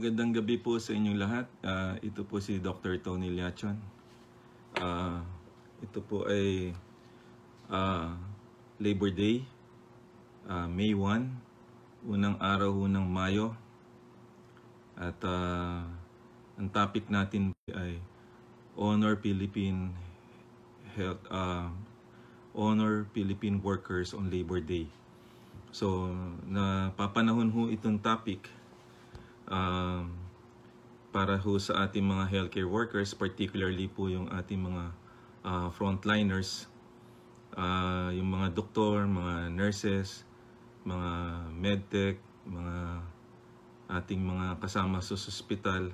Magandang gabi po sa inyong lahat. Ito po si Dr. Tony Liachon. Ito po ay Labor Day, May 1, unang araw ng Mayo. At ang topic natin ay Honor Philippine Workers on Labor Day. So, napapanahon ho itong topic para ho sa ating mga healthcare workers, particularly po yung ating mga frontliners, yung mga doktor, mga nurses, mga medtech, mga ating mga kasama sa ospital,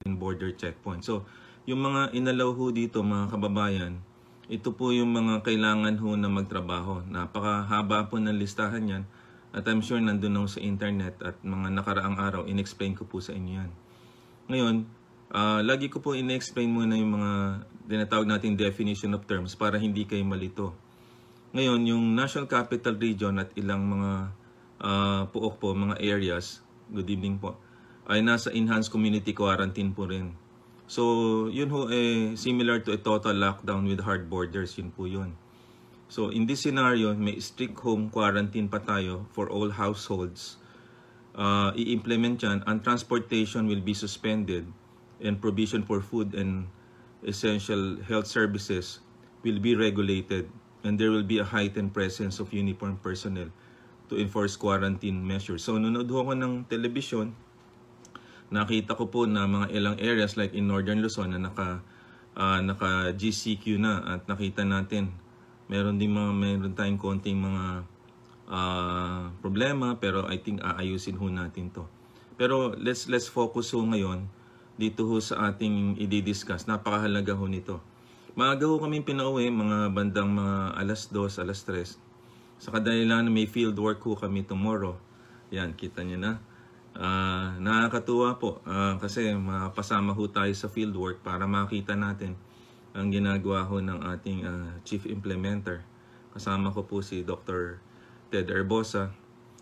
border checkpoint. So, yung mga inalaw ho dito, mga kababayan, ito po yung mga kailangan ho na magtrabaho. Napakahaba po ng listahan yan. At I'm sure nandun ho sa internet at mga nakaraang araw, in-explain ko po sa inyo yan. Ngayon, lagi ko po in-explain muna yung mga tinatawag nating definition of terms para hindi kayo malito. Ngayon, yung National Capital Region at ilang mga puok po, mga areas, good evening po, ay nasa enhanced community quarantine po rin. So, yun ho similar to a total lockdown with hard borders, yun po yun. So, in this scenario, may strict home quarantine pa tayo for all households. I-implement yan, and transportation will be suspended and provision for food and essential health services will be regulated, and there will be a heightened presence of uniformed personnel to enforce quarantine measures. So, nanonood ho ako ng television, nakita ko po na mga ilang areas like in Northern Luzon na naka GCQ na, at nakita natin meron tayong konting mga problema, pero I think aayusin ho natin to. Pero let's focus ho ngayon dito ho sa ating i-discuss. Napakahalaga ho nito. Maaga ho kami pinauwi, mga bandang mga alas 2, alas 3. Sa kadahilan may field work ho kami tomorrow. Yan, kita nyo na. Nakakatuwa po kasi mapasama ho tayo sa fieldwork para makita natin ang ginagawa ho ng ating Chief Implementer. Kasama ko po si Dr. Ted Herbosa.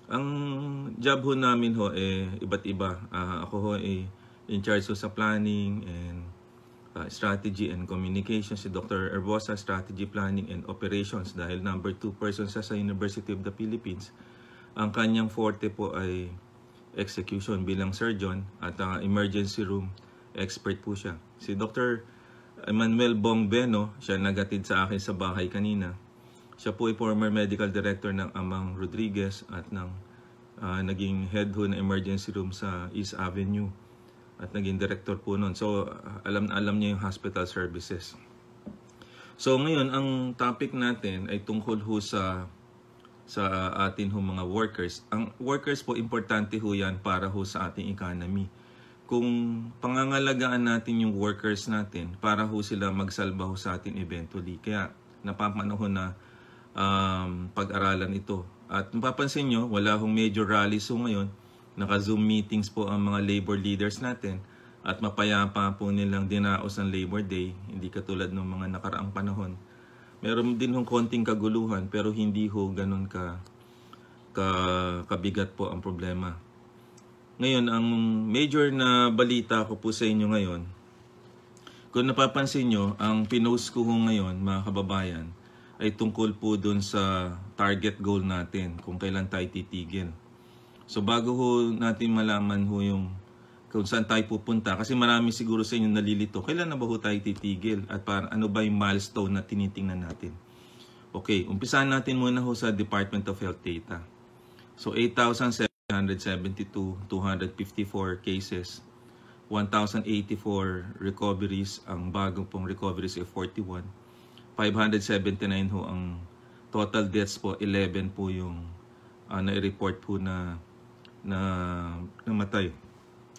Ang job ho namin ho iba't iba. Ako ho in charge ho sa planning and strategy and communication. Si Dr. Herbosa, strategy, planning and operations, dahil number 2 person sa University of the Philippines. Ang kanyang forte po ay execution bilang surgeon at emergency room expert po siya. Si Dr. Emmanuel Bong Beno, siya nagatid sa akin sa bahay kanina. Siya po ay former medical director ng Amang Rodriguez at naging head ho ng emergency room sa East Avenue at naging director po noon. So, alam niya yung hospital services. So, ngayon, ang topic natin ay tungkol ho sa atin ho mga workers. Ang workers po, importante ho yan para ho sa ating economy. kung pangangalagaan natin yung workers natin para ho sila magsalba ho sa atin eventually. Kaya napapanahon na pag-aralan ito. At mapapansin nyo, wala hong major rallies ho ngayon. Naka-Zoom meetings po ang mga labor leaders natin at mapayapa po nilang dinaos ang Labor Day, hindi katulad ng mga nakaraang panahon. Meron din hong konting kaguluhan pero hindi ho ganun kabigat po ang problema. Ngayon, ang major na balita ko po sa inyo ngayon, kung napapansin nyo, ang pinost ko ho ngayon, mga kababayan, ay tungkol po dun sa target goal natin, kung kailan tayo titigil. So bago ho natin malaman ho yung kung saan tayo pupunta, kasi marami siguro sa inyo nalilito, kailan na ba ho tayo titigil at ano ba yung milestone na tinitingnan natin. Okay, umpisahan natin muna ho sa Department of Health data. So 8,772, 254 cases, 1,084 recoveries, ang bagong pong recoveries ay 41, 579 ho ang total deaths po, 11 po yung na-report po na namatay.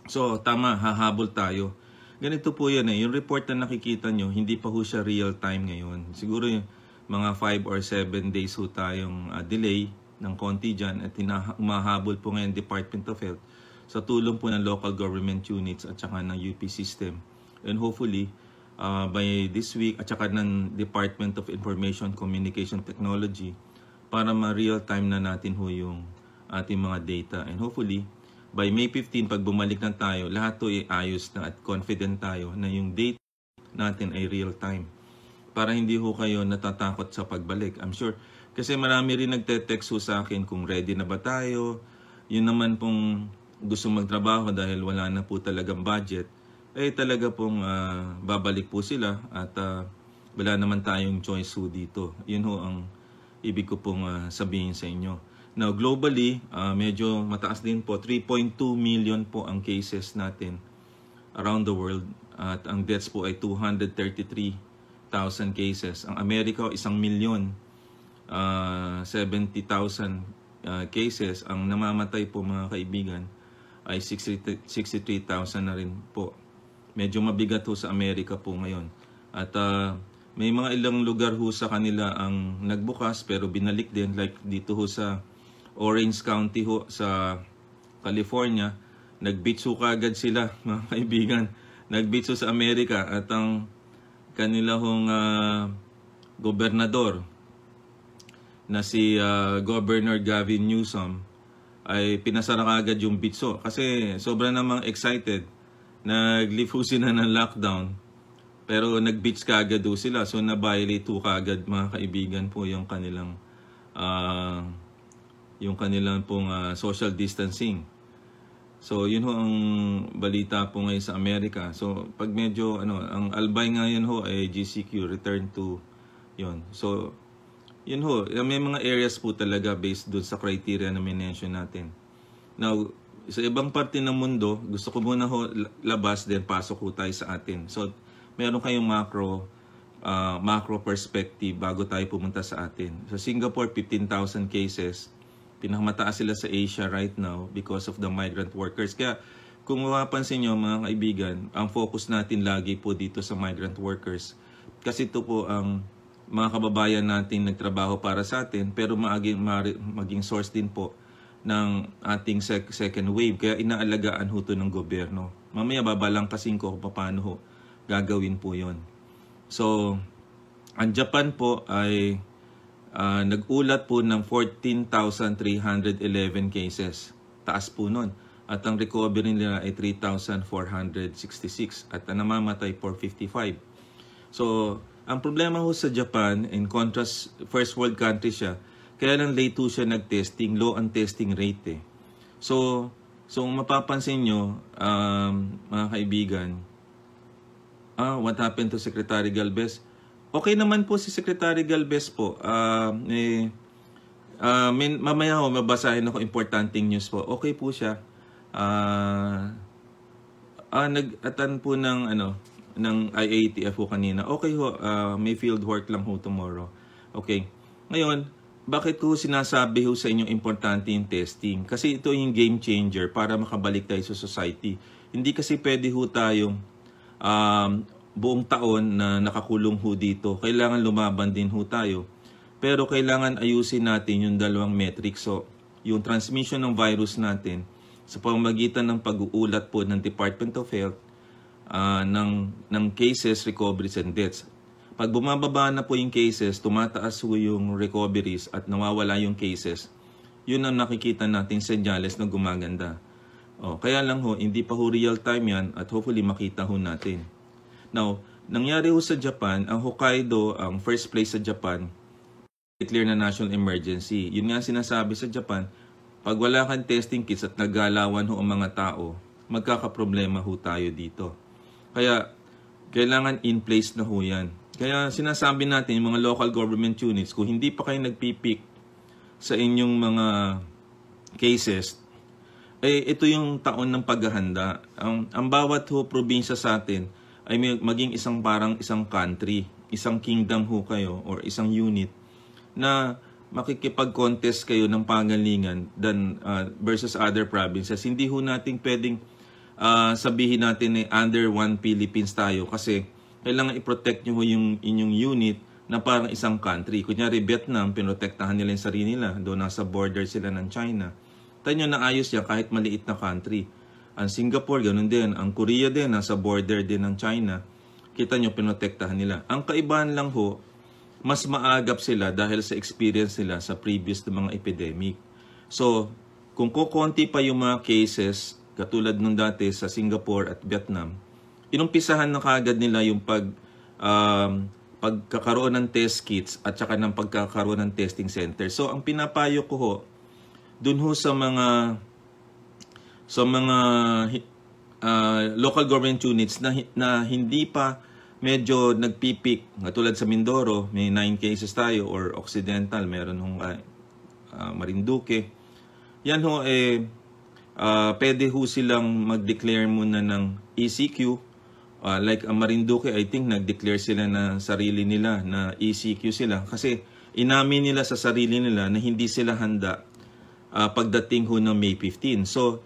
So tama, hahabol tayo. Ganito po yan yung report na nakikita nyo, hindi pa ho siya real time ngayon. Siguro yung mga 5 or 7 days ho tayong delay ng konti dyan at umahabol po ngayon Department of Health sa tulong po ng local government units at saka ng UP system. And hopefully, by this week at saka ng Department of Information Communication Technology para ma-real time na natin ho yung ating mga data. And hopefully, by May 15, pag bumalik na tayo, lahat to ay ayos na at confident tayo na yung date natin ay real time. Para hindi ho kayo natatakot sa pagbalik. I'm sure, kasi marami rin nagte-text ho sa akin kung ready na ba tayo. Yun naman pong gusto magtrabaho dahil wala na po talagang budget, eh talaga pong babalik po sila at wala naman tayong choice ho dito. Yun ho ang ibig ko pong sabihin sa inyo. Now, globally, medyo mataas din po. 3.2 million po ang cases natin around the world. At ang deaths po ay 233,000 cases. Ang Amerika, 1,070,000 cases. Ang namamatay po, mga kaibigan, ay 63,000 na rin po. Medyo mabigat ho sa Amerika po ngayon. At may mga ilang lugar ho sa kanila ang nagbukas pero binalik din. Like dito ho sa Orange County ho sa California, nag-beach ho kaagad sila, mga kaibigan. Nag-beach ho sa Amerika at ang kanila hong gobernador na si Governor Gavin Newsom ay pinasara kaagad yung beach ho. Kasi sobra namang excited. Nag-lift ho sila ng lockdown pero nag-beach kaagad ho sila. So na-violate ho kaagad, mga kaibigan po, yung kanilang pong social distancing. So yun ho ang balita po ngayon sa Amerika. So pag medyo ang albay ngayon ho ay GCQ, return to yun. So yun ho, may mga areas po talaga based doon sa criteria na mention natin. Now, sa ibang parte ng mundo, gusto ko muna ho labas then pasok ho tayo sa atin. So meron kayong macro perspective bago tayo pumunta sa atin. Sa Singapore, 15,000 cases. Pinakamataas sila sa Asia right now because of the migrant workers. Kaya kung mapapansin nyo, mga kaibigan, ang focus natin lagi po dito sa migrant workers. Kasi ito po ang mga kababayan natin nagtrabaho para sa atin pero maging source din po ng ating second wave. Kaya inaalagaan ho ito ng gobyerno. Mamaya babalangkasin ko kung paano ho gagawin po yon. So, ang Japan po ay nag-ulat po ng 14,311 cases. Taas po nun. At ang recovery nila ay 3,466. At ang namamatay 455. So, ang problema ho sa Japan, in contrast, first world country siya, kaya lang late ho siya nag-testing, low ang testing rate eh. So mapapansin nyo, mga kaibigan, what happened to Secretary Galvez? Okay naman po si Secretary Galvez po. Mamaya ho, mabasahin ako importanteng news po. Okay po siya. Nag-attend po ng IATF po kanina. Okay ho, may field work lang ho tomorrow. Okay. Ngayon, bakit ko sinasabi ho sa inyo importante yung testing? Kasi ito yung game changer para makabalik tayo sa society. Hindi kasi pwede ho tayong buong taon na nakakulong ho dito. Kailangan lumaban din ho tayo. Pero kailangan ayusin natin yung dalawang metrics. So, yung transmission ng virus natin sa pamamagitan ng pag-uulat po ng Department of Health ng cases, recoveries, and deaths. Pag bumababa na po yung cases, tumataas po yung recoveries at nawawala yung cases, yun ang nakikita natin senyales na gumaganda. Kaya lang ho, hindi pa ho real time yan at hopefully makita ho natin. Now, nangyari ho sa Japan, ang Hokkaido, ang first place sa Japan, declare na national emergency. Yun nga sinasabi sa Japan, pag wala kang testing kits at naggalawan ho ang mga tao, magkakaproblema ho tayo dito. Kaya, kailangan in place na ho yan. Kaya sinasabi natin, yung mga local government units, kung hindi pa kayo nagpipik sa inyong mga cases, ito yung taon ng paghahanda. Ang bawat ho probinsya sa atin ay maging isang country, isang kingdom ho kayo or isang unit na makikipag-contest kayo ng pagalingan versus other provinces. Hindi ho natin pwedeng sabihin natin under one Philippines tayo kasi kailangan i-protect nyo ho yung inyong unit na parang isang country. Kunyari, Vietnam, pinotektahan nila yung sarili nila. Doon nasa border sila ng China. Tayo nyo naayos yan kahit maliit na country. Ang Singapore, ganun din. Ang Korea din, nasa border din ng China. Kita nyo, pinotektahan nila. Ang kaibahan lang ho, mas maagap sila dahil sa experience nila sa previous na mga epidemic. So, kung kukonti pa yung mga cases, katulad nung dati sa Singapore at Vietnam, inumpisahan na kaagad nila yung pagkakaroon ng test kits at saka ng pagkakaroon ng testing center. So, ang pinapayo ko ho, dun ho sa mga local government units na hindi pa medyo nagpipik, katulad sa Mindoro, may 9 cases tayo, or Occidental, meron hong Marinduque. Yan ho, pwede ho silang mag-declare muna ng ECQ. Like Marinduque, I think nag-declare sila na sarili nila na ECQ sila kasi inamin nila sa sarili nila na hindi sila handa pagdating ho ng May 15. So,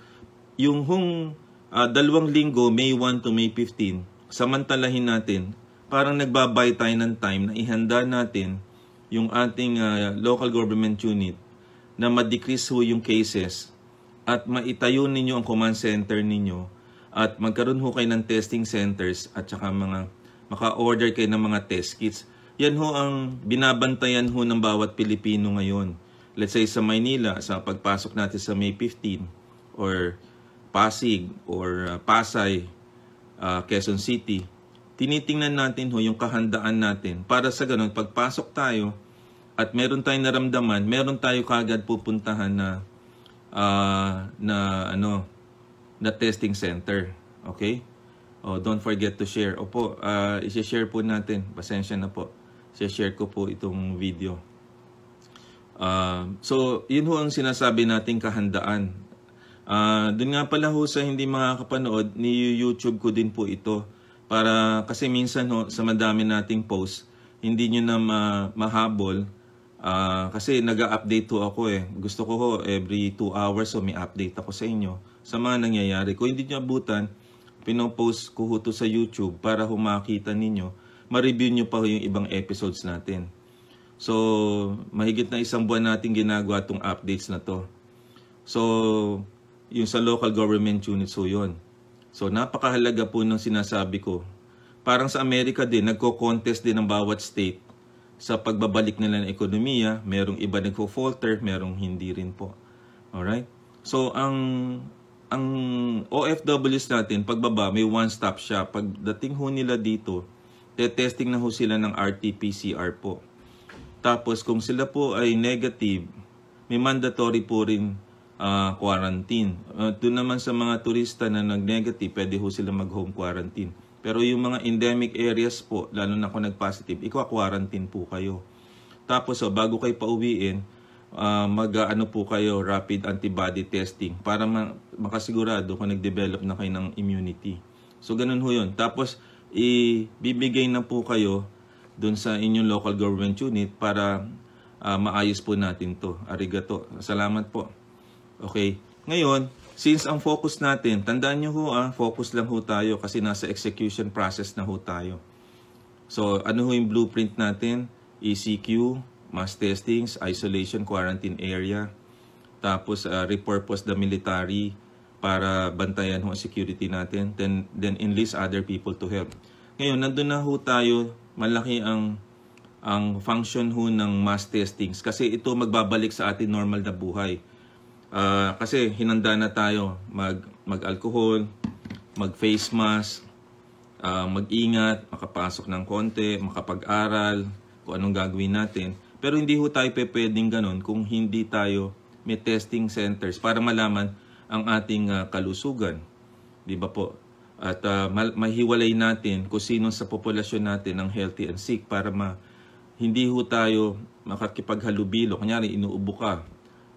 yung 2 linggo, May 1 to May 15, samantalahin natin, parang nagbabay tayo ng time na ihanda natin yung ating local government unit na ma-decrease ho yung cases at maitayo ninyo ang command center ninyo at magkaroon ho kayo ng testing centers at saka maka-order kayo ng mga test kits. Yan ho ang binabantayan ho ng bawat Pilipino ngayon. Let's say sa Maynila, sa pagpasok natin sa May 15, or Pasig, or Pasay, Quezon City, tinitingnan natin ho yung kahandaan natin para sa ganun, pagpasok tayo at meron tayong naramdaman, meron tayo kagad pupuntahan na testing center. Okay? Don't forget to share. Opo, i-share po natin. Pasensya na po. I-share ko po itong video. So, yun ho ang sinasabi nating kahandaan. Doon nga pala ho sa hindi makakapanood, ni YouTube ko din po ito. Kasi minsan ho, sa madami nating post, hindi nyo na mahabol. Kasi nag-update ho ako Gusto ko ho, every 2 hours may update ako sa inyo sa mga nangyayari. Kung hindi nyo abutan, pinopost ko ho to sa YouTube para ho makita ninyo, ma-review nyo pa ho yung ibang episodes natin. So, mahigit na 1 buwan natin ginagawa itong updates na to. So, yung sa local government units ho yun. So, napakahalaga po ng sinasabi ko. Parang sa Amerika din, nagko-contest din ng bawat state sa pagbabalik nila ng ekonomiya. Merong iba nagfo-falter, merong hindi rin po. Alright? So, ang OFWs natin, pagbaba, may one-stop shop. Pagdating ho nila dito, testing na ho sila ng RT-PCR po. Tapos, kung sila po ay negative, may mandatory po rin quarantine. Doon naman sa mga turista na nag-negative, pwede ho sila mag-home quarantine. Pero yung mga endemic areas po, lalo na kung nag-positive, quarantine po kayo. Tapos, bago kayo pauwiin, mag-ano po kayo, rapid antibody testing para makasigurado kung nag-develop na kayo ng immunity. So, ganun ho yun. Tapos, ibibigay na po kayo dun sa inyong local government unit para maayos po natin to. Arigato. Salamat po. Okay. Ngayon, since ang focus natin, tandaan nyo ho focus lang ho tayo kasi nasa execution process na ho tayo. So ano ho yung blueprint natin? ECQ, mass testings, isolation, quarantine area, tapos repurpose the military para bantayan ho ang security natin, then enlist other people to help. Ngayon, nandun na ho tayo, malaki ang function ho ng mass testings kasi ito magbabalik sa ating normal na buhay. Kasi hinanda na tayo mag-alcohol, mag-face mask, mag-ingat, makapasok ng konti, makapag-aral, kung anong gagawin natin. Pero hindi ho tayo pwedeng ganun kung hindi tayo may testing centers para malaman ang ating kalusugan. Di ba po? At mahiwalay natin kung sino sa populasyon natin ang healthy and sick para hindi ho tayo makakipaghalubilo. Kunyari, inuubo ka,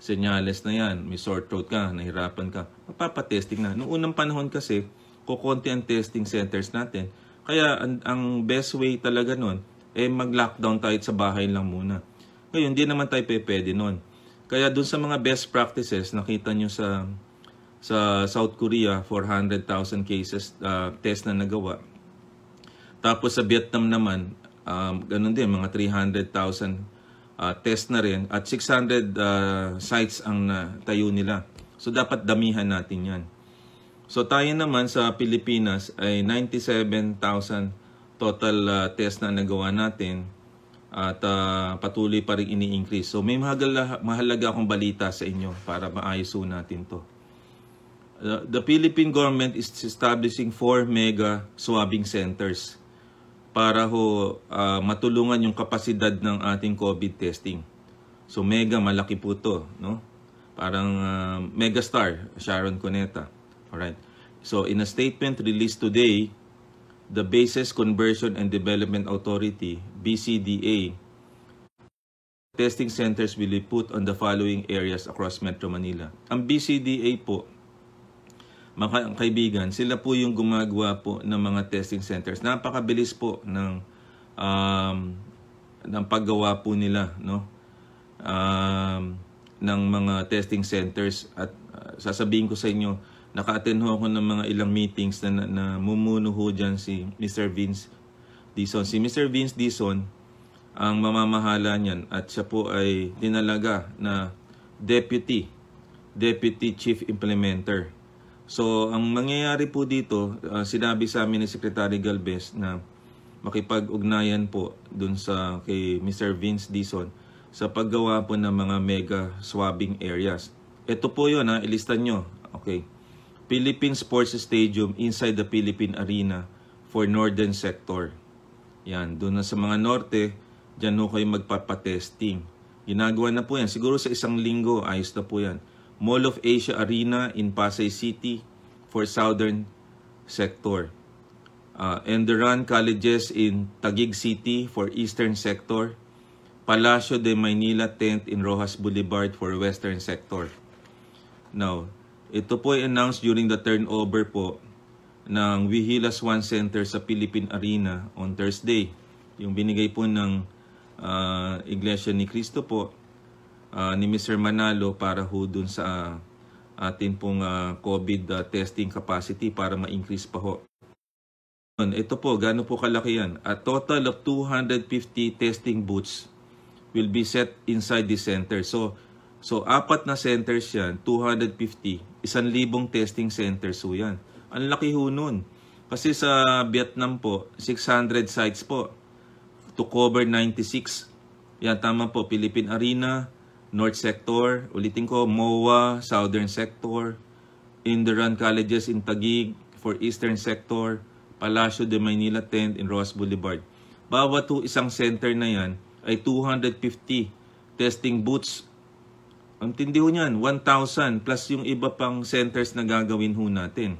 senyales na yan, may sore throat ka, nahirapan ka, magpapatesting na. Noong unang panahon kasi, kukunti ang testing centers natin. Kaya ang best way talaga nun, mag-lockdown tayo sa bahay lang muna. Ngayon, hindi naman tayo pwede nun. Kaya dun sa mga best practices, nakita nyo sa South Korea, 400,000 cases test na nagawa. Tapos sa Vietnam naman, ganun din, mga 300,000 test na rin at 600 sites ang tayo nila. So dapat damihan natin yan. So tayo naman sa Pilipinas ay 97,000 total test na nagawa natin at patuloy pa rin ini-increase. So may mahalaga akong balita sa inyo para maayos natin to. The Philippine government is establishing 4 mega swabbing centers para matulungan yung kapasidad ng ating COVID testing. So mega, malaki po to, no? Parang megastar, Sharon Cuneta. Alright. So in a statement released today, the Bases Conversion and Development Authority, BCDA, testing centers will be put on the following areas across Metro Manila. Ang BCDA po, mga kaibigan, sila po yung gumagawa po ng mga testing centers. Napakabilis po ng paggawa po nila, no? Ng mga testing centers. At sasabihin ko sa inyo, naka-attend ho ako ng mga ilang meetings na mumuno ho dyan si Mr. Vince Dizon. Si Mr. Vince Dizon ang mamamahala niyan at siya po ay tinalaga na Deputy Chief Implementer. So, ang mangyayari po dito, sinabi sa amin ni Secretary Galvez na makipag-ugnayan po dun kay Mr. Vince Dizon sa paggawa po ng mga mega swabbing areas. Ito po yun, ilista nyo. Okay. Philippine Sports Stadium inside the Philippine Arena for Northern Sector. Yan, doon na sa mga norte, dyan ho kayo magpapatesting. Ginagawa na po yan. Siguro sa isang linggo, ayos na po yan. Mall of Asia Arena in Pasay City for Southern Sector. Enderun Colleges in Taguig City for Eastern Sector. Palacio de Maynila Tent in Rojas Boulevard for Western Sector. Now, ito po ay announced during the turnover po ng Vigilas One Center sa Philippine Arena on Thursday. Yung binigay po ng Iglesia ni Cristo po ni Mr. Manalo para ho dun sa atin pong COVID testing capacity para ma-increase pa ho. Ito po, gaano po kalaki yan? A total of 250 testing booths will be set inside the center. So 4 na centers yan, 250, 1,000 testing centers ho yan. Ang laki ho nun. Kasi sa Vietnam po, 600 sites po to cover 96. Yan, tama po, Philippine Arena, North Sector, ulitin ko, MOA, Southern Sector, Enderun Colleges in Taguig for Eastern Sector, Palacio de Maynila Tent in Rojas Boulevard. Bawat isang center na yan ay 250 testing booths. Ang tindi ho niyan, 1,000 plus yung iba pang centers na gagawin ho natin.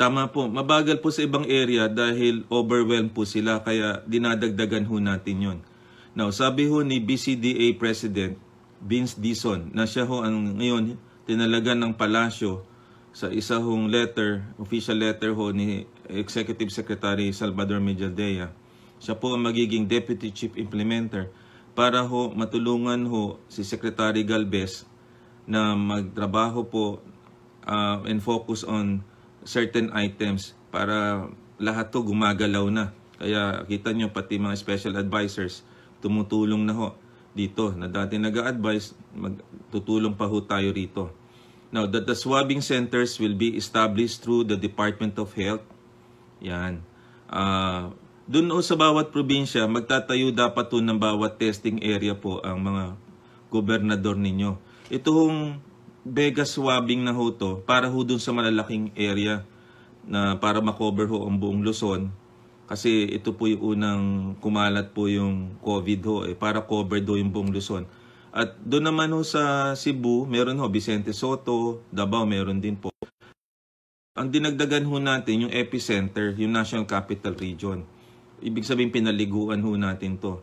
Tama po, mabagal po sa ibang area dahil overwhelmed po sila kaya dinadagdagan ho natin yon. Now, sabi ho ni BCDA President Vince Dizon na siya ho ang ngayon tinalaga ng palasyo sa isa hong letter, official letter ho ni Executive Secretary Salvador Medialdea. Siya po ang magiging Deputy Chief Implementer para ho matulungan ho si Secretary Galvez na magtrabaho po and focus on certain items para lahat to gumagalaw na. Kaya kita nyo pati mga special advisors tumutulong na ho dito na dati nag-a-advise, tutulong pa ho tayo rito. Now, that the swabbing centers will be established through the Department of Health. Yan. Doon o sa bawat probinsya, magtatayo dapat po ng bawat testing area po ang mga gobernador ninyo. Ito hong Vega swabbing na ho to para ho dun sa malalaking area na para makover ho ang buong Luzon. Kasi ito po yung unang kumalat po yung COVID ho, para cover do yung buong Luzon. At doon naman ho sa Cebu, meron ho Vicente Soto, Davao meron din po. Ang dinagdagan ho natin yung epicenter, yung National Capital Region. Ibig sabihin pinaliguan ho natin to.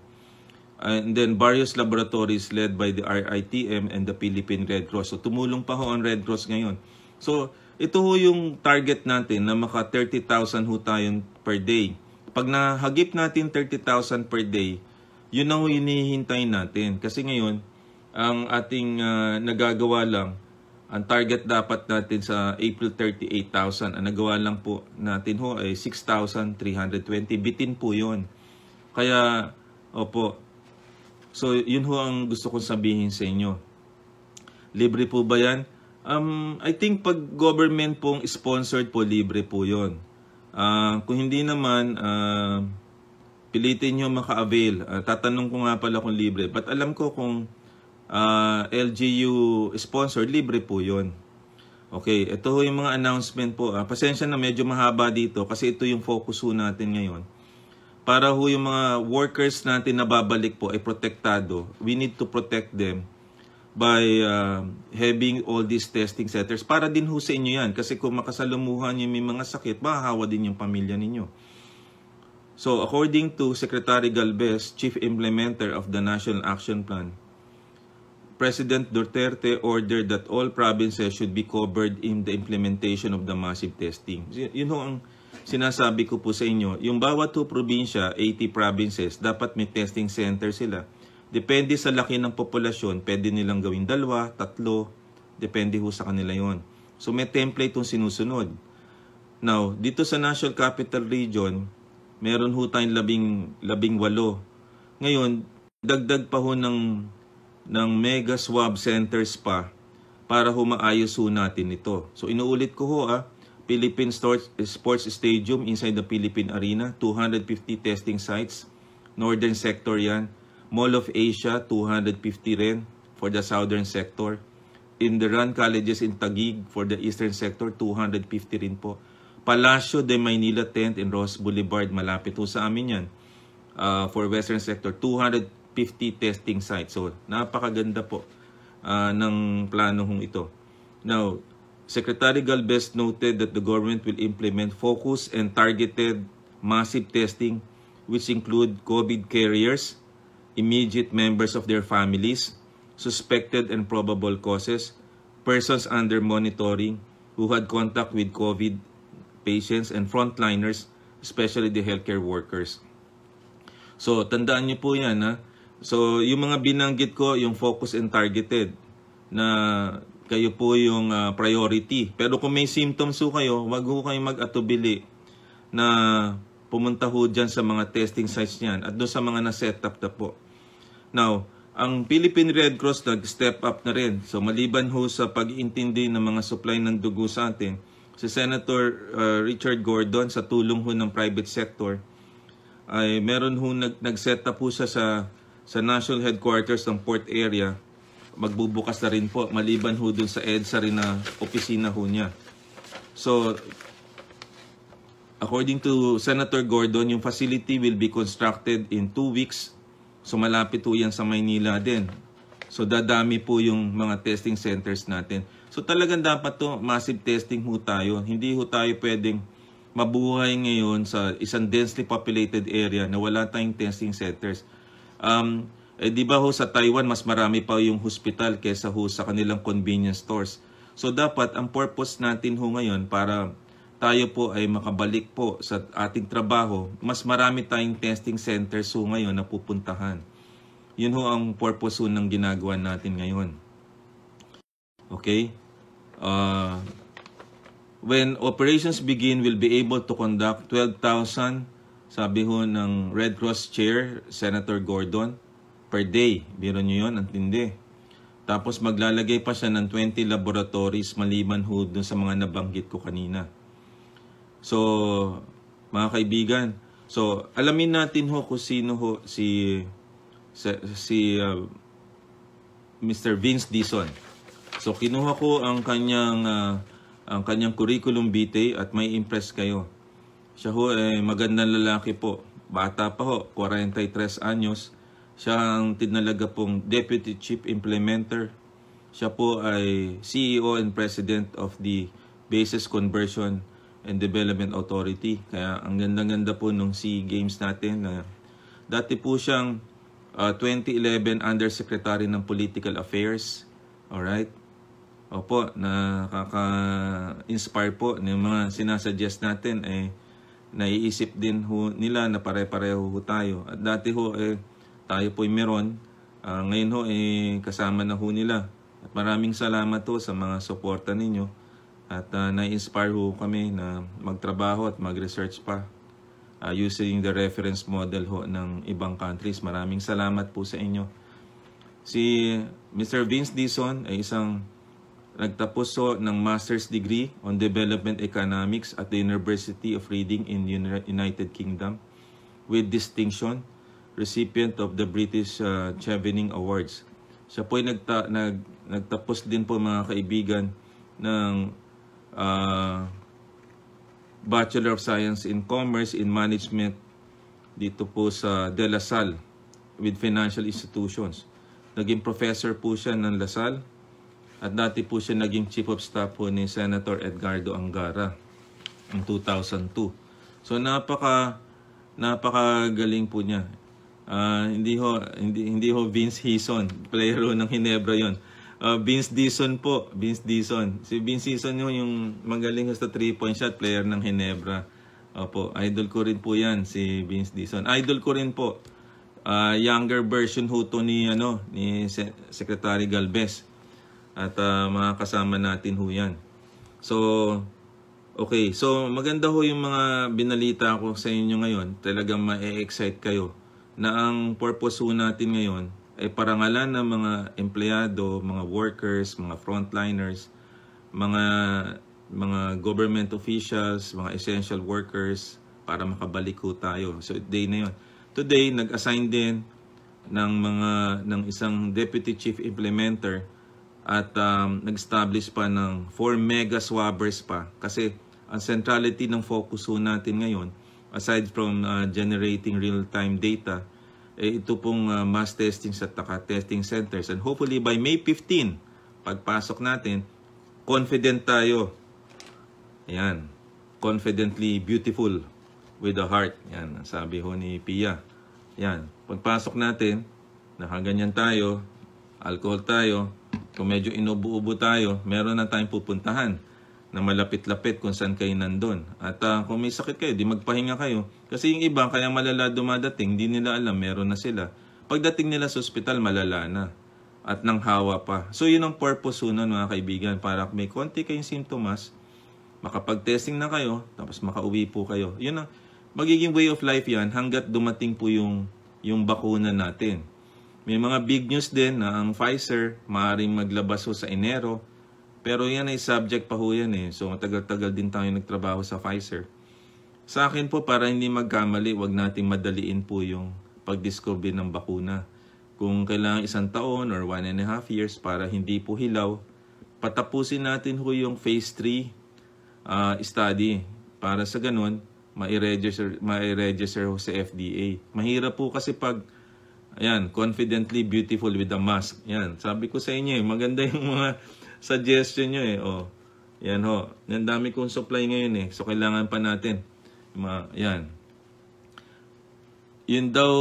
And then various laboratories led by the RITM and the Philippine Red Cross. So tumulong pa ho ang Red Cross ngayon. So ito ho yung target natin na maka 30,000 ho tayo per day. Pag nahagip natin 30,000 per day, yun ang hinihintay natin. Kasi ngayon, ang ating nagagawa lang, ang target dapat natin sa April 38,000. Ang nagawa lang po natin ho ay 6,320. Bitin po yun. Kaya, opo. So, yun ho ang gusto kong sabihin sa inyo. Libre po ba yan? I think pag government pong sponsored po, libre po yun. Kung hindi naman, pilitin nyo maka-avail. Tatanong ko nga pala kung libre. But alam ko kung LGU sponsored, libre po yun. Okay, ito ho yung mga announcement po. Pasensya na medyo mahaba dito kasi ito yung focus ho natin ngayon. Para ho yung mga workers natin na babalik po ay protektado. We need to protect them by having all these testing centers. Para din ho sa inyo yan. Kasi kung makasalumuhan yung may mga sakit, mahahawa din yung pamilya ninyo. So, according to Secretary Galvez, Chief Implementer of the National Action Plan, President Duterte ordered that all provinces should be covered in the implementation of the massive testing. Yun ho ang sinasabi ko po sa inyo, yung bawat probinsya, 80 provinces, dapat may testing center sila. Depende sa laki ng populasyon, pwede nilang gawin 2, 3, depende ho sa kanila yon. So may template yung sinusunod. Now, dito sa National Capital Region, meron ho tayong 18. Ngayon, dagdag pa ho ng mega swab centers pa para ho maayos ho natin ito. So inuulit ko ho Philippine Sports Stadium inside the Philippine Arena, 250 testing sites. Northern sector yan. Mall of Asia, 250 rin for the southern sector. In the Run Colleges in Taguig for the eastern sector, 250 rin po. Palacio de Maynila 10th in Ross Boulevard, malapit ho sa amin yan. For western sector, 250 testing sites. So, napakaganda po ng plano hong ito. Now, Secretary Galvez noted that the government will implement focused and targeted massive testing which include COVID carriers, immediate members of their families, suspected and probable causes, persons under monitoring who had contact with COVID patients, and frontliners, especially the healthcare workers. So, tandaan niyo po yan. So, yung mga binanggit ko, yung focused and targeted na kayo po yung priority. Pero kung may symptoms ho kayo, wag ho kayong mag-atubili na pumunta ho dyan sa mga testing sites niyan at doon sa mga na-set up na po. Now, ang Philippine Red Cross nag-step up na rin. So, maliban ho sa pag-iintindi ng mga supply ng dugo sa atin, si Senator Richard Gordon sa tulong ho ng private sector, ay meron ho nag-set up ho sa national headquarters ng port area. Magbubukas na rin po, maliban ho dun sa EDSA rin na opisina ho niya. So, according to Senator Gordon, yung facility will be constructed in 2 weeks. So, malapit ho yan sa Maynila din. So, dadami po yung mga testing centers natin. So, talagang dapat to massive testing ho tayo. Hindi ho tayo pwedeng mabuhay ngayon sa isang densely populated area na wala tayong testing centers. Di ba ho sa Taiwan, mas marami pa yung hospital kesa ho sa kanilang convenience stores. So dapat ang purpose natin ho ngayon para tayo po ay makabalik po sa ating trabaho, mas marami tayong testing centers ho ngayon na pupuntahan. Yun ho ang purpose ho ng ginagawa natin ngayon. Okay? When operations begin, we'll be able to conduct 12,000, sabi ho ng Red Cross Chair, Senator Gordon, per day. Biro nyo yun, ang tindi. Tapos maglalagay pa siya ng 20 laboratories maliban ho dun sa mga nabanggit ko kanina. So, mga kaibigan, so alamin natin ho kung sino ho si Mr. Vince Dizon. So kinuha ko ang kanyang curriculum vitae at may impress kayo. Siya ho ay magandang lalaki po. Bata pa ho, 43 anyos. Siya ang tinalaga pong Deputy Chief Implementer. Siya po ay CEO and President of the Bases Conversion and Development Authority. Kaya ang ganda-ganda po nung SEA Games natin. Dati po siyang 2011 Undersecretary ng Political Affairs. Alright? Opo, nakaka-inspire po ng mga sinasuggest natin naiisip din ho nila na pare-pareho ho tayo. At dati ho tayo po'y meron. Ngayon ho kasama na ho nila. At maraming salamat ho sa mga suporta ninyo. At na-inspire ho kami na magtrabaho at mag-research pa using the reference model ho ng ibang countries. Maraming salamat po sa inyo. Si Mr. Vince Dizon ay isang nagtapos ho ng master's degree on development economics at the University of Reading in the United Kingdom with distinction, recipient of the British Chevening Awards. Siya po ay nagtapos din po mga kaibigan ng Bachelor of Science in Commerce in Management dito po sa De La Salle with Financial Institutions. Naging professor po siya ng La Salle. At dati po siya naging Chief of Staff po ni Senator Edgardo Angara in 2002. So napakagaling po niya. Hindi ho Vince Dizon, player ng Ginebra 'yon. Vince Dizon po, Vince Dizon. Si Vince Dizon yung magaling sa 3-point shot, player ng Ginebra. Opo, idol ko rin po 'yan si Vince Dizon. Idol ko rin po. Younger version ho to ni Secretary Galvez. At mga kasama natin ho yan. So, okay. So, maganda ho yung mga binalita ko sa inyo ngayon. Talagang ma-excite kayo na ang purpose ho natin ngayon ay parangalan ng mga empleyado, mga workers, mga frontliners, mga government officials, mga essential workers para makabalik ho tayo. So, day na yun. Today, nag-assign din ng isang Deputy Chief Implementer at nag-establish pa ng 4 mega swabbers pa. Kasi ang centrality ng focus ho natin ngayon, aside from generating real-time data, ito pong mass testing sa testing centers. And hopefully by May 15, pagpasok natin, confident tayo. Ayan. Confidently beautiful with the heart. Yan, sabi ho ni Pia. Yan. Pagpasok natin, nakaganyan tayo, alcohol tayo, kung medyo inubo-ubo tayo, meron na tayong pupuntahan na malapit-lapit kung saan kayo nandun. At kung may sakit kayo, di magpahinga kayo. Kasi yung iba, kaya malala dumadating, di nila alam, meron na sila. Pagdating nila sa ospital, malala na. At nang hawa pa. So yun ang purpose nun mga kaibigan, para may konti kayong simptomas, makapag-testing na kayo, tapos makauwi po kayo. Yun ang magiging way of life yan hanggat dumating po yung bakuna natin. May mga big news din na ang Pfizer maaaring maglabas ho sa Enero. Pero yan ay subject pa ho yan So matagal-tagal din tayo nagtrabaho sa Pfizer. Sa akin po, para hindi magkamali, wag nating madaliin po yung pag-discover ng bakuna. Kung kailangan 1 taon or 1.5 years para hindi po hilaw, patapusin natin ho yung phase 3 study. Para sa ganun, ma-register ho sa FDA. Mahirap po kasi pag ayan, confidently beautiful with a mask. Yan, sabi ko sa inyo maganda yung mga suggestion nyo Yan ho. Yan, dami kong supply ngayon So, kailangan pa natin. Yan. Yun daw,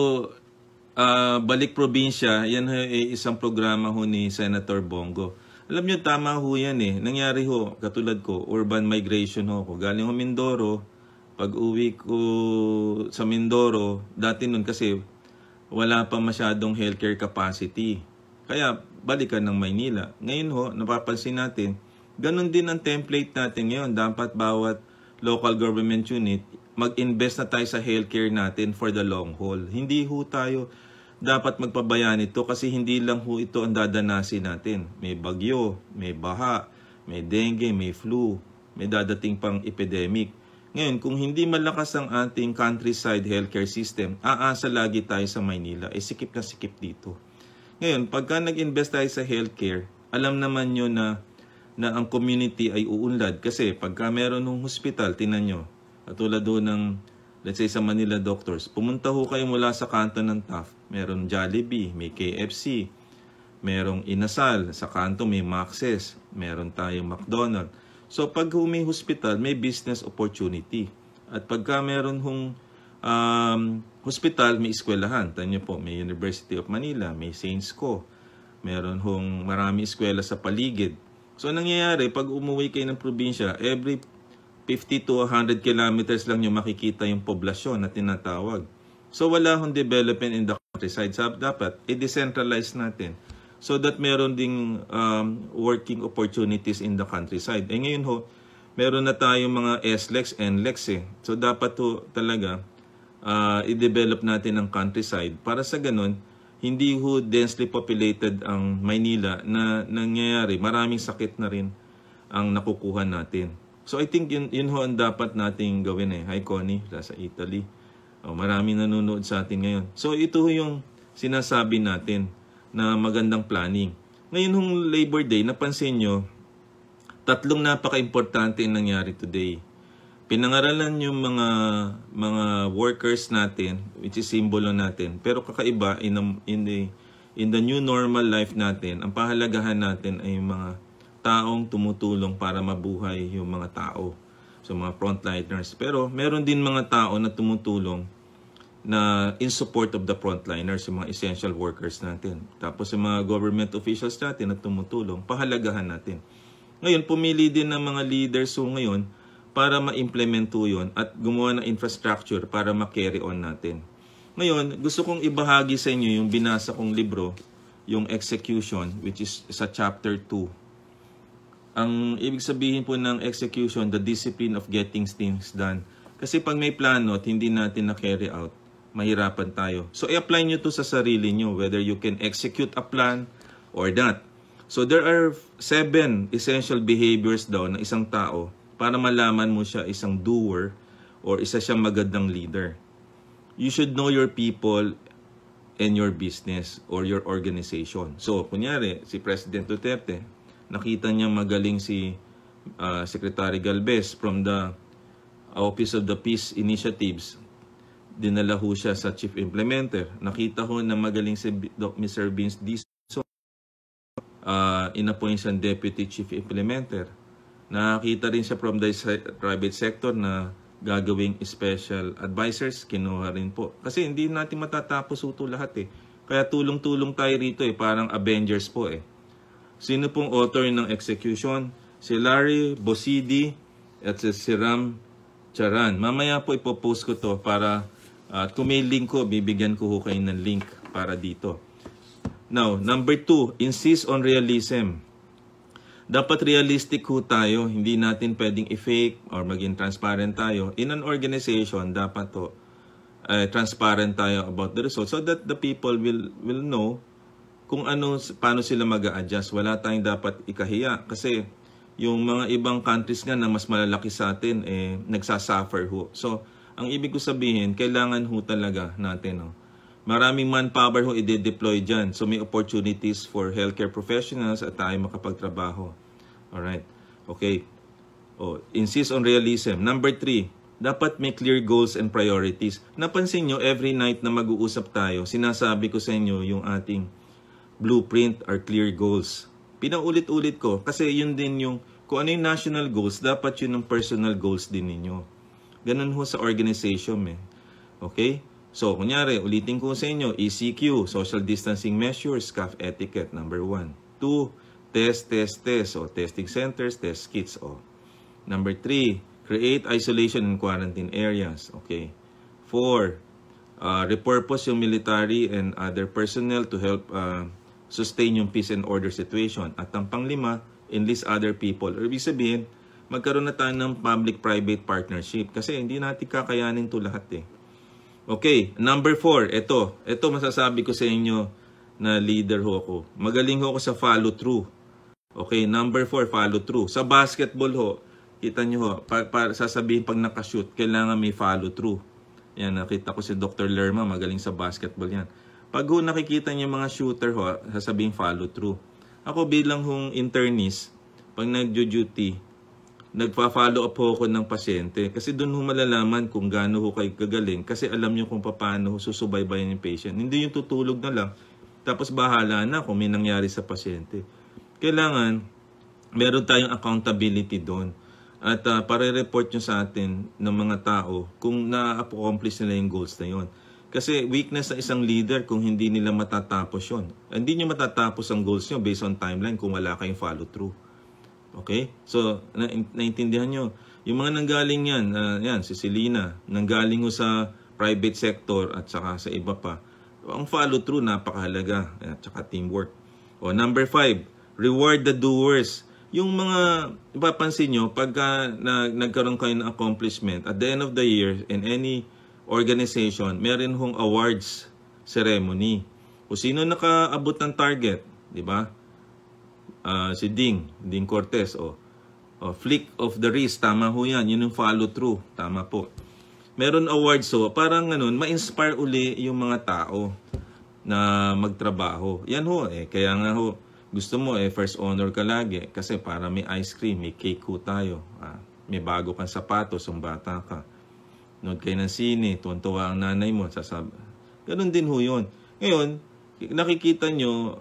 Balik Probinsya, yan ho isang programa ho ni Senator Bongo. Alam nyo, tama ho yan Nangyari ho, katulad ko, urban migration ho ko. Galing ho Mindoro, pag uwi ko sa Mindoro, dati nun kasi, wala pa masyadong healthcare capacity. Kaya balikan ng Maynila. Ngayon ho, napapansin natin, ganun din ang template natin ngayon. Dapat bawat local government unit, mag-invest na tayo sa healthcare natin for the long haul. Hindi ho tayo dapat magpabayaan ito kasi hindi lang ho ito ang dadanasin natin. May bagyo, may baha, may dengue, may flu, may dadating pang epidemic. Ngayon, kung hindi malakas ang ating countryside healthcare system, aasa lagi tayo sa Maynila. Sikip na sikip dito. Ngayon, pagka nag-invest tayo sa healthcare, alam naman nyo na ang community ay uunlad. Kasi pagka meron ng hospital, tinan nyo, katulad doon ng, let's say sa Manila Doctors, pumunta ho kayo mula sa kanto ng Taft. Meron Jollibee, may KFC, merong Inasal, sa kanto may Maxes, meron tayong McDonald's. So pag may hospital, may business opportunity. At pagka meron hong hospital, may eskwelahan. Tanyo po, may University of Manila, may Saints Co. Meron hong marami eskwela sa paligid. So nangyayari, pag umuwi kayo ng probinsya, every 50 to 100 kilometers lang yung makikita yung poblasyon na tinatawag. So wala hong development in the countryside. So dapat i-decentralize natin so that meron ding working opportunities in the countryside. Ngayon ho, meron na tayong mga SLEX, NLEX So dapat ho talaga i-develop natin ang countryside para sa ganun, hindi ho densely populated ang Maynila na nangyayari. Maraming sakit na rin ang nakukuha natin. So I think yun ho ang dapat nating gawin Hi Connie, sa Italy. Maraming nanonood sa atin ngayon. So ito yung sinasabi natin na magandang planning. Ngayon hong Labor Day, napansin nyo, tatlong napaka-importante ang nangyari today. Pinangaralan yung mga workers natin, which is simbolo natin. Pero kakaiba, in the new normal life natin, ang pahalagahan natin ay yung mga taong tumutulong para mabuhay yung mga tao. So mga frontliners. Pero meron din mga tao na tumutulong na in support of the frontliners, yung mga essential workers natin. Tapos yung mga government officials natin na tumutulong, pahalagahan natin. Ngayon, pumili din ng mga leaders ngayon para ma-implement yun at gumawa ng infrastructure para ma-carry on natin. Ngayon, gusto kong ibahagi sa inyo yung binasa kong libro, yung Execution, which is sa chapter 2. Ang ibig sabihin po ng execution, the discipline of getting things done. Kasi pag may plano at hindi natin na-carry out, mahirapan tayo. So, i-apply nyo to sa sarili nyo, whether you can execute a plan or not. So, there are 7 essential behaviors daw ng isang tao para malaman mo siya isang doer or isa siyang magandang leader. You should know your people and your business or your organization. So, kunyari, si President Duterte, nakita niya magaling si Secretary Galvez from the Office of the Peace Initiatives. Dinala ho siya sa Chief Implementer. Nakita ho na magaling si Mr. Vince Dizon. Inappoint siyang Deputy Chief Implementer. Nakita rin siya from the private sector na gagawing special advisors. Kinuha rin po. Kasi hindi natin matatapos ito lahat Kaya tulong-tulong tayo rito parang Avengers po Sino pong author ng Execution? Si Larry Bossidy at si Ram Charan. Mamaya po ipopost ko to para at kung may link ko, bibigyan ko kayo ng link para dito. Now, number 2, insist on realism. Dapat realistic ho tayo. Hindi natin pwedeng i-fake or maging transparent tayo. In an organization, dapat transparent tayo about the results so that the people will know kung paano sila mag-a-adjust. Wala tayong dapat ikahiya. Kasi yung mga ibang countries nga na mas malalaki sa atin, nagsasuffer ho. So, ang ibig ko sabihin, kailangan ho talaga natin. Maraming manpower ho i-deploy dyan. So may opportunities for healthcare professionals at tayo makapagtrabaho. Alright. Okay. Insist on realism. Number 3, dapat may clear goals and priorities. Napansin nyo, every night na mag-uusap tayo, sinasabi ko sa inyo yung ating blueprint or clear goals. Pinaulit-ulit ko kasi yun din yung, kung ano yung national goals, dapat yun ang personal goals din ninyo. Ganun ho sa organization Okay? So, kunyari, ulitin ko sa inyo, ECQ, social distancing measures, CAF etiquette, number 1. 2, test. Testing centers, test kits. Number 3, create isolation and quarantine areas. Okay? 4, repurpose yung military and other personnel to help sustain yung peace and order situation. At ang panglima, enlist other people. Or ibig sabihin, magkaroon na tayo ng public-private partnership. Kasi hindi natin kakayanin to lahat eh. Okay, number 4, ito masasabi ko sa inyo na leader ho ako. Magaling ho ako sa follow through. Okay, number 4, follow through. Sa basketball ho, kita nyo ho, sasabihin pag nakashoot, kailangan may follow through. Yan, nakita ko si Dr. Lerma, magaling sa basketball yan. Pag ho nakikita niyo mga shooter ho, sasabihin follow through. Ako bilang hong internist, pag nagjo-duty, nagpa-follow up ho ako ng pasyente kasi doon ho malalaman kung gaano ho kayo kagaling kasi alam nyo kung paano ho susubaybayan yung patient. Hindi yung tutulog na lang tapos bahala na kung may nangyari sa pasyente. Kailangan meron tayong accountability doon at pare-report nyo sa atin ng mga tao kung na-accomplish nila yung goals na yon. Kasi weakness ng isang leader kung hindi nila matatapos yon. Hindi nyo matatapos ang goals nyo based on timeline kung wala kayong follow through. Okay? So, naintindihan nyo. Yung mga nanggaling yan, yan, si Selena, nanggaling ho sa private sector at saka sa iba pa. Ang follow through, napakahalaga. At saka teamwork. O, number 5, reward the doers. Yung mga, ipapansin nyo, pagka nagkaroon kayo ng accomplishment, at the end of the year, in any organization, meron hong awards ceremony. Kung sino nakaabot ng target, di ba? Si Ding Cortez, flick of the wrist, tama ho yan, yun yung follow through, tama po. Meron awards so parang ganun, ma-inspire uli yung mga tao na magtrabaho. Yan ho, kaya nga ho, gusto mo first honor ka lagi kasi para may ice cream, may cake ho tayo, may bago kang sapatos, yung bata ka. Nood kayo ng sine, tuwan-tuwa ang nanay mo, sasabi. Ganun din ho yun. Ngayon, nakikita nyo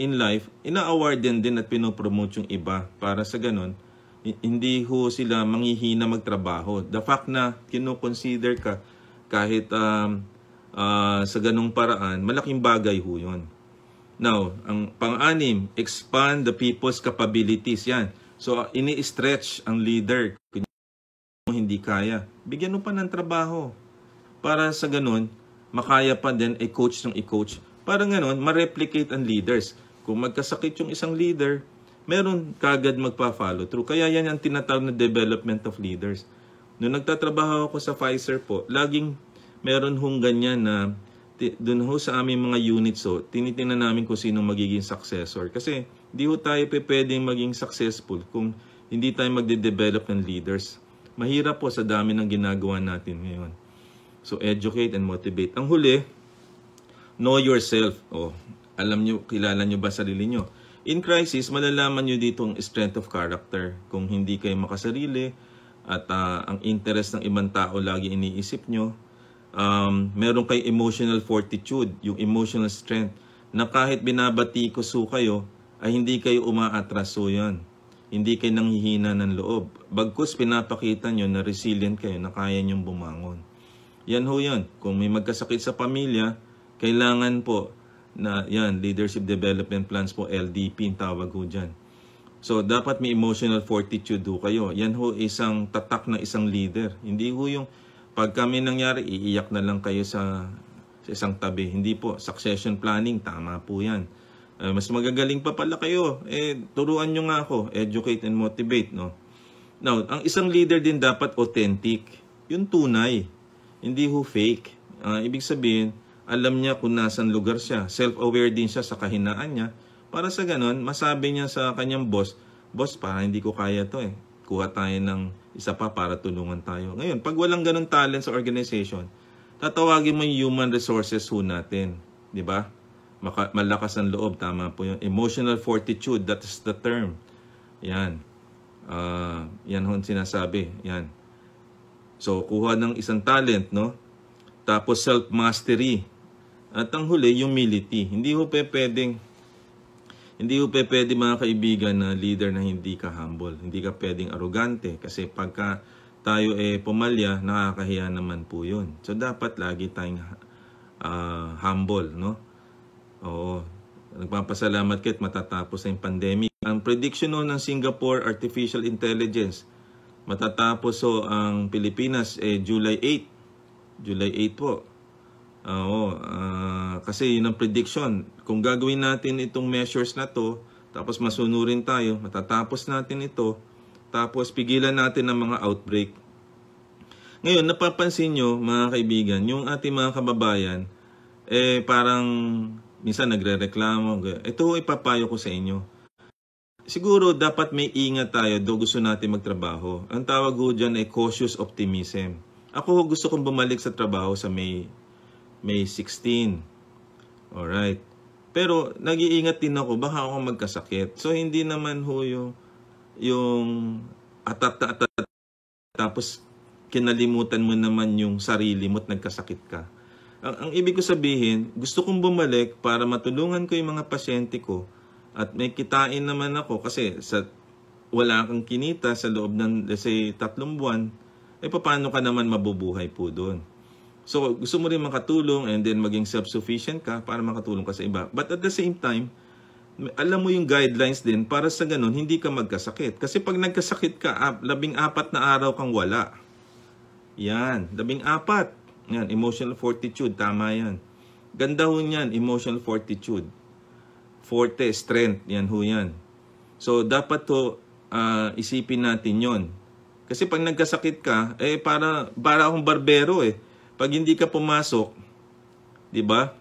in life, ina-award din at pinopromote yung iba para sa ganun, hindi ho sila manghihina magtrabaho. The fact na kino-consider ka kahit sa ganung paraan, malaking bagay ho yun. Now, ang pang-anim, expand the people's capabilities. Yan. So, ini-stretch ang leader. Kung hindi kaya, bigyan mo pa ng trabaho. Para sa ganun, makaya pa din i-coach ng i-coach. Parang gano'n, ma-replicate ang leaders. Kung magkasakit yung isang leader, meron kagad magpa-follow through. Kaya yan ang tinatawag na development of leaders. Noong nagtatrabaho ako sa Pfizer po, laging meron hong ganyan na doon ho sa aming mga units tinitingnan namin kung sino magiging successor. Kasi di ho tayo pwedeng maging successful kung hindi tayo magde-develop ng leaders. Mahirap po sa dami ng ginagawa natin ngayon. So educate and motivate. Ang huli, know yourself. Alam nyo, kilala nyo ba sarili nyo? In crisis, malalaman nyo dito ang strength of character. Kung hindi kayo makasarili at ang interest ng ibang tao lagi iniisip nyo, meron kayo emotional fortitude, yung emotional strength, na kahit binabatikos kayo, ay hindi kayo umaatraso yan. Hindi kayo nanghihina ng loob. Bagkus pinapakita nyo na resilient kayo, na kaya nyong bumangon. Yan ho yan. Kung may magkasakit sa pamilya, kailangan po na yan, leadership development plans po, LDP, tawag ho dyan. So, dapat may emotional fortitude ho kayo. Yan ho isang tatak na isang leader. Hindi ho yung pag kami nangyari, iiyak na lang kayo sa isang tabi. Hindi po. Succession planning, tama po yan. Mas magagaling pa pala kayo. Turuan nyo nga ako. Educate and motivate, no? Now, ang isang leader din dapat authentic. Yung tunay. Hindi ho fake. Ibig sabihin, alam niya kung nasan lugar siya. Self-aware din siya sa kahinaan niya. Para sa ganon, masabi niya sa kanyang boss, boss, para hindi ko kaya to Kuha tayo ng isa pa para tulungan tayo. Ngayon, pag walang ganon talent sa organization, tatawagin mo yung human resources ho natin. Di ba? Malakas ang loob, tama po yun. Emotional fortitude, that is the term. Yan. Yan ho sinasabi. Yan. So, kuha ng isang talent, no? Tapos self-mastery. At ang huli, humility. Hindi ho pwedeng mga kaibigan na leader na hindi ka humble. Hindi ka pwedeng arrogante. Kasi pagka tayo pumalya, nakakahiya naman po yun. So dapat lagi tayong humble, no? Oo. Nagpapasalamat kahit matatapos na yung pandemic. Ang prediction ng Singapore Artificial Intelligence, matatapos ang Pilipinas July 8. July 8 po. Oo, kasi yun ang prediction. Kung gagawin natin itong measures na to, tapos masunurin tayo, matatapos natin ito, tapos pigilan natin ang mga outbreak. Ngayon, napapansin nyo, mga kaibigan, yung ating mga kababayan, parang minsan nagre-reklamo. Ito ipapayo ko sa inyo. Siguro dapat may ingat tayo do gusto natin magtrabaho. Ang tawag ko dyan ay cautious optimism. Ako gusto kong bumalik sa trabaho sa May 16. Alright. Pero nag-iingat din ako, baka ako magkasakit. So hindi naman ho yung atat tapos kinalimutan mo naman yung sarili mo at nagkasakit ka. Ang ibig ko sabihin, gusto kong bumalik para matulungan ko yung mga pasyente ko at may kitain naman ako kasi wala kang kinita sa loob ng, let's say, 3 buwan, paano ka naman mabubuhay po doon? So, gusto mo rin makatulong and then maging self-sufficient ka para makatulong ka sa iba. But at the same time, alam mo yung guidelines din para sa ganun, hindi ka magkasakit. Kasi pag nagkasakit ka, 14 na araw kang wala. Yan, 14. Yan, emotional fortitude, tama yan. Ganda ho yan, emotional fortitude. Forte, strength, yan ho yan. So, dapat to isipin natin yon. Kasi pag nagkasakit ka, para akong barbero Pag hindi ka pumasok, di ba?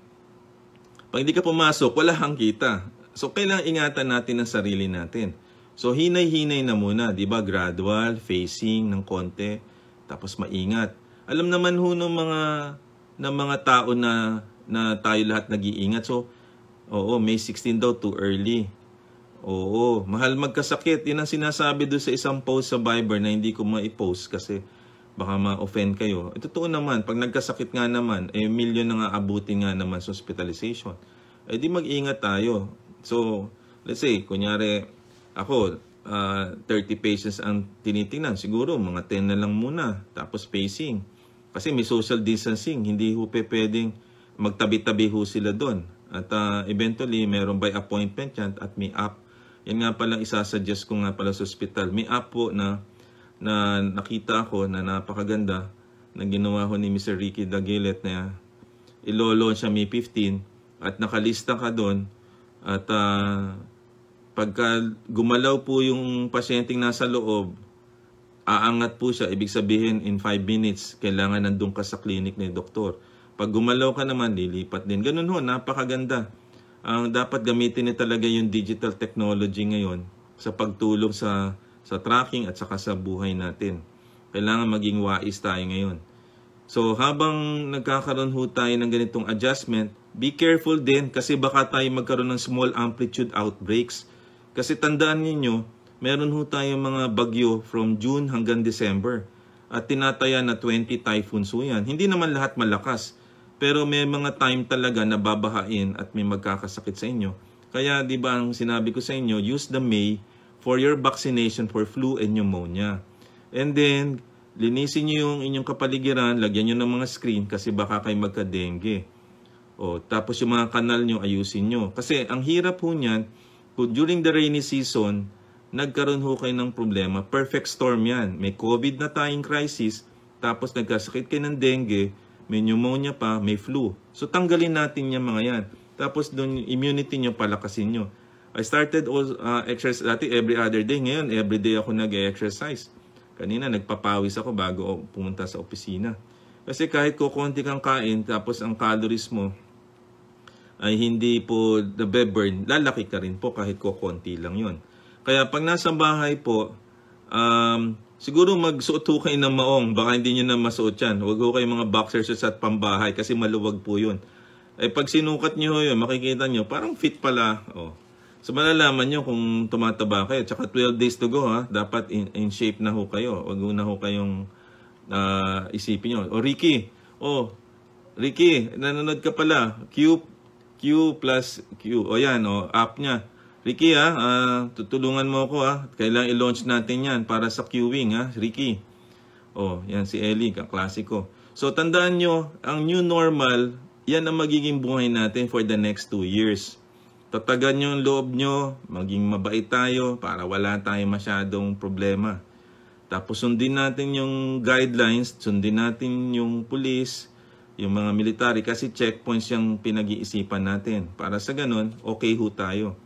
Pag hindi ka pumasok, wala kang kita. So, kailangan ingatan natin ang sarili natin. So, hinay-hinay na muna, di ba? Gradual, facing ng konti, tapos maingat. Alam naman ho ng mga tao na tayo lahat nag-iingat. So, oo, May 16 daw, too early. Oo, mahal magkasakit. Yan ang sinasabi doon sa isang post sa Viber na hindi ko ma-post kasi baka ma-offend kayo. Totoo naman, pag nagkasakit nga naman, milyon na nga abutin nga naman sa hospitalization. Di mag-ingat tayo. So, let's say, kunyari, ako, 30 patients ang tinitingnan. Siguro, mga 10 na lang muna. Tapos pacing. Kasi may social distancing. Hindi ho pwedeng magtabi-tabi ho sila doon. At eventually, meron by appointment yan at may app. Yan nga pala isasuggest ko nga pala sa hospital. May app po na nakita ko na napakaganda na ginawa ko ni Mr. Ricky Dagilet na ilo-launch siya May 15 at nakalista ka doon at pagka gumalaw po yung pasyenteng nasa loob, aangat po siya. Ibig sabihin in 5 minutes, kailangan nandun ka sa clinic ni doktor. Pag gumalaw ka naman, lilipat din. Ganun ho, napakaganda. Ang dapat gamitin na talaga yung digital technology ngayon sa pagtulong sa tracking at saka sa buhay natin. Kailangan maging wais tayo ngayon. So habang nagkakaroon ho tayo ng ganitong adjustment, be careful din kasi baka tayo magkaroon ng small amplitude outbreaks. Kasi tandaan niyo, meron ho tayong mga bagyo from June hanggang December. At tinataya na 20 typhoons ho yan. Hindi naman lahat malakas. Pero may mga time talaga na babahain at may magkakasakit sa inyo. Kaya di ba ang sinabi ko sa inyo, use the May for your vaccination for flu and pneumonia. And then, linisin nyo yung inyong kapaligiran, lagyan nyo ng mga screen kasi baka kayo magka-dengue. Tapos yung mga kanal nyo, ayusin nyo. Kasi ang hirap ho niyan, during the rainy season, nagkaroon ho kayo ng problema. Perfect storm yan. May COVID na tayong crisis, tapos nagkasakit kayo ng dengue, may pneumonia pa, may flu. So tanggalin natin yung mga yan. Tapos doon immunity nyo, palakasin nyo. I started exercise dati every other day. Ngayon, every day ako nag-exercise. Kanina, nagpapawis ako bago pumunta sa opisina. Kasi kahit kukunti kang kain, tapos ang calories mo ay hindi po nabe-burn, lalaki ka rin po kahit kukunti lang yon. Kaya pag nasa bahay po, siguro magsuot ho kayo ng maong. Baka hindi nyo na masuot yan. Huwag ho kayo mga boxers at pambahay kasi maluwag po yun. Pag sinukat nyo yun, makikita nyo, parang fit pala. So malalaman nyo kung tumataba kayo. Tsaka 12 days to go ha. Dapat in shape na ho kayo. Huwag na ho kayong isipin nyo. Ricky. Ricky, nanonood ka pala. Q plus Q. Yan, app niya. Ricky tutulungan mo ako Kailangan i-launch natin yan para sa queuing Ricky. Yan si Ellie, kaklasiko. So tandaan nyo, ang new normal, yan ang magiging buhay natin for the next 2 years. Tatagan nyo ang loob nyo, maging mabait tayo para wala tayong masyadong problema. Tapos sundin natin yung guidelines, sundin natin yung police, yung mga military, kasi checkpoints yung pinag-iisipan natin. Para sa ganun, okay ho tayo.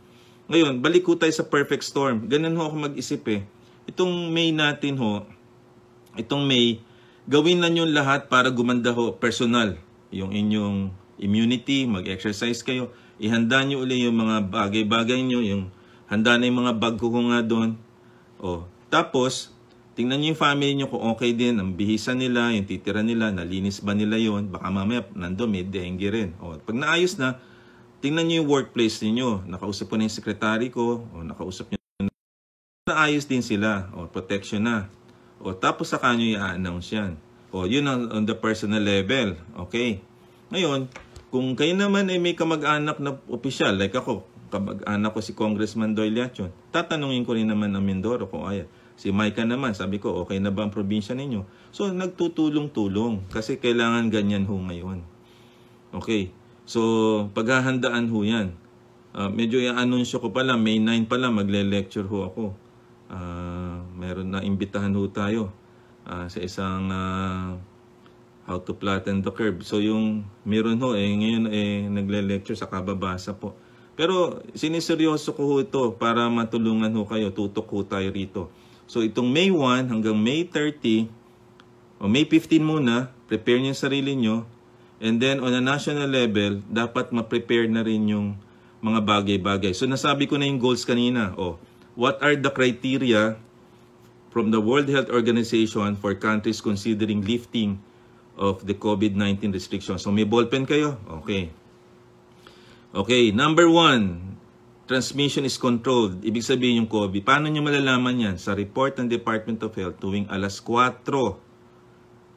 Ngayon, balik ho tayo sa perfect storm. Ganun ho ako mag-isip eh. Itong May natin ho, itong May, gawin na nyo lahat para gumanda ho, personal. Yung inyong immunity, mag-exercise kayo. Ihanda nyo uli yung mga bagay-bagay nyo, yung handa na yung mga bag ko nga doon. O, tapos, tingnan nyo yung family nyo kung okay din, ang bihisan nila, yung titira nila, nalinis ba nila yon. Baka mamaya nandun may dengue rin. O, pag naayos na, tingnan nyo yung workplace niyo. Nakausap ko na yung secretary ko, o nakausap nyo naayos din sila, o protection na. O tapos saka nyo i-announce yan. O yun on the personal level. Okay. Ngayon, kung kayo naman ay may kamag-anak na opisyal, like ako, kamag-anak ko si Congressman Doyle Yachon, tatanungin ko rin naman ang Mindoro kung ay si Micah naman, sabi ko, okay na ba ang probinsya ninyo? So, nagtutulong-tulong kasi kailangan ganyan ho ngayon. Okay. So, paghahandaan ho yan. Medyo i-anunsyo ko pala, May 9 pala, magle-lecture ho ako. Meron na imbitahan ho tayo sa isang how to flatten the curve. So, yung meron ho, ngayon nagle-lecture sa kababasa po. Pero, siniseryoso ko ho ito para matulungan ho kayo, tutok ho tayo rito. So, itong May 1 hanggang May 30, o May 15 muna, prepare niyo yung sarili nyo. And then, on a national level, dapat ma-prepare na rin yung mga bagay-bagay. So, nasabi ko na yung goals kanina. What are the criteria from the World Health Organization for countries considering lifting of the COVID-19 restrictions? So, may ballpen kayo? Okay. Okay, number 1. Transmission is controlled. Ibig sabihin yung COVID. Paano nyo malalaman yan? Sa report ng Department of Health tuwing alas 4.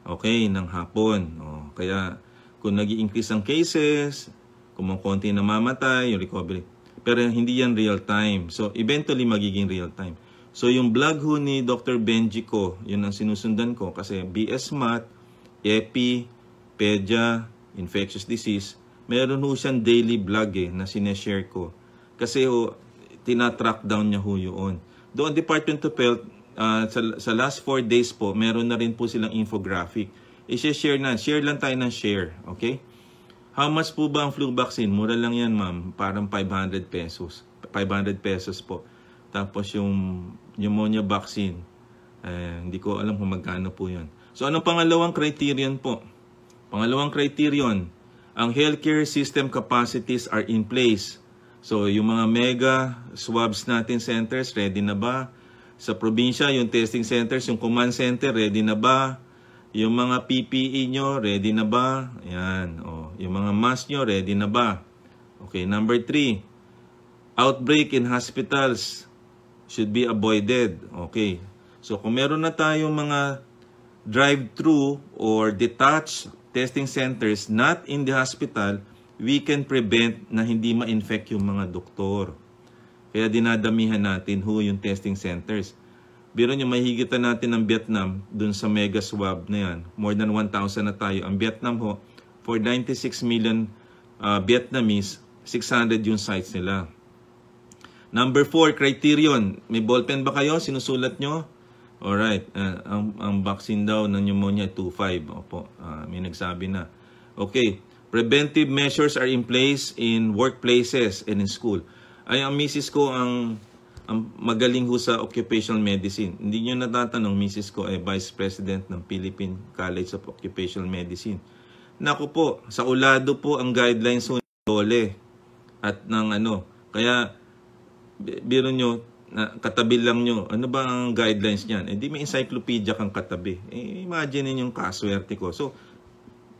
Okay, ng hapon. Kaya kung nag-i-increase ang cases, kumukunti na mamatay, yung recovery. Pero hindi yan real time. So, eventually magiging real time. So, yung blog ho ni Dr. Benji ko, yun ang sinusundan ko. Kasi BS Math, EPI, PEDIA, Infectious Disease, meron ho siyang daily blog na sineshare ko. Kasi tinatrack down niya ho yun. Doon, Department of Health, sa last 4 days po, meron na rin po silang infographic. I-share na. Share lang tayo ng share. Okay? How much po ba ang flu vaccine? Mura lang yan, ma'am. Parang 500 pesos. 500 pesos po. Tapos yung pneumonia vaccine, hindi ko alam kung magkano po yun. So, anong pangalawang criterion po? Pangalawang criterion, ang healthcare system capacities are in place. So, yung mga mega swabs natin centers, ready na ba? Sa probinsya, yung testing centers, yung command center, ready na ba? Yung mga PPE nyo, ready na ba? Yan. Yung mga mask nyo, ready na ba? Okay, number 3. Outbreak in hospitals should be avoided. Okay. So, kung meron na tayong mga drive-thru or detached testing centers not in the hospital, we can prevent na hindi ma-infect yung mga doktor. Kaya dinadamihan natin yung testing centers. Biro nyo, mahigitan natin ng Vietnam dun sa mega swab na yan. More than 1,000 na tayo. Ang Vietnam for 96 million Vietnamese, 600 yung sites nila. Number 4, criterion. May ballpen ba kayo? Sinusulat nyo? Alright. Ang vaccine daw ng pneumonia 2.5. Opo, may nagsabi na. Okay. Preventive measures are in place in workplaces and in school. Ay, ang misis ko ang magaling ho sa occupational medicine. Hindi nyo natatanong, misis ko ay Vice President ng Philippine College of Occupational Medicine. Naku po, sa ulado po ang guidelines ho ng DOLE at ng Kaya, biro nyo, katabi lang nyo, ano ba ang guidelines niyan? Di may encyclopedia kang katabi. Imagine yung kaswerte ko. So,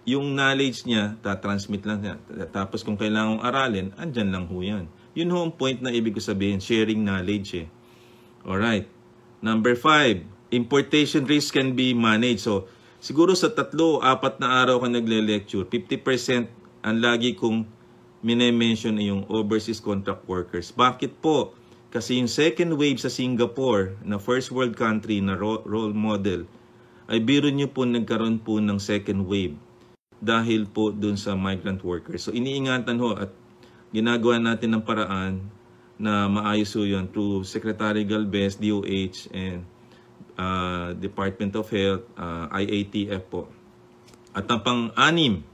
yung knowledge niya, tatransmit lang niya. Tapos kung kailangan aralin, andyan lang ho yan. Yun ho ang point na ibig ko sabihin, sharing knowledge Alright. Number 5, importation risk can be managed. So, siguro sa 3-4 na araw ka nagle-lecture, 50% ang lagi kong mine-mention yung overseas contract workers. Bakit po? Kasi yung second wave sa Singapore, na first world country na role model, ay biro nyo po nagkaroon po ng second wave dahil po dun sa migrant workers. So, iniingatan ho at ginagawa natin ng paraan na maayos ho yun through Secretary Galvez, DOH, and Department of Health, IATF po. At ang pang-6,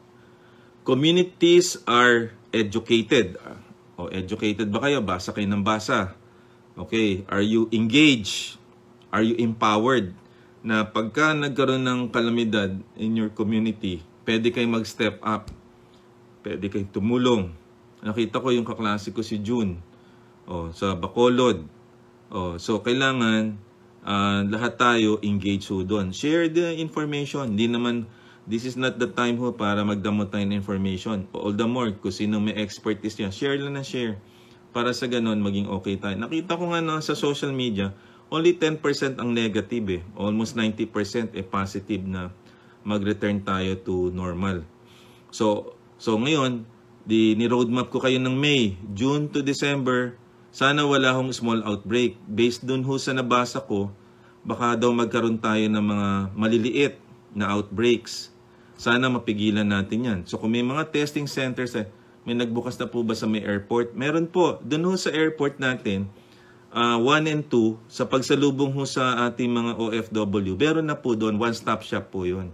Communities are educated. O, educated ba kayo? Basa kayo ng basa. Okay, are you engaged? Are you empowered? Na pagka nagkaroon ng kalamidad in your community, pwede kayo mag-step up. Pwede kayo tumulong. Nakita ko yung kaklase ko si June. O, sa Bacolod. O, so, kailangan lahat tayo engage ho doon. Share the information. Hindi naman, this is not the time ho para magdamot tayo ng information. All the more, kung sino may expertise yan, share lang na share. Para sa ganon, maging okay tayo. Nakita ko nga sa social media, only 10% ang negative eh. Almost 90% positive na mag-return tayo to normal. So ngayon, ni-roadmap ko kayo ng May, June to December, sana wala hong small outbreak. Based dun ho sa nabasa ko, baka daw magkaroon tayo ng mga maliliit na outbreaks. Sana mapigilan natin yan. So kung may mga testing centers, may nagbukas na po ba sa may airport? Meron po. Dun ho sa airport natin, 1 and 2, sa pagsalubong ho sa ating mga OFW, meron na po doon, one-stop shop po yun.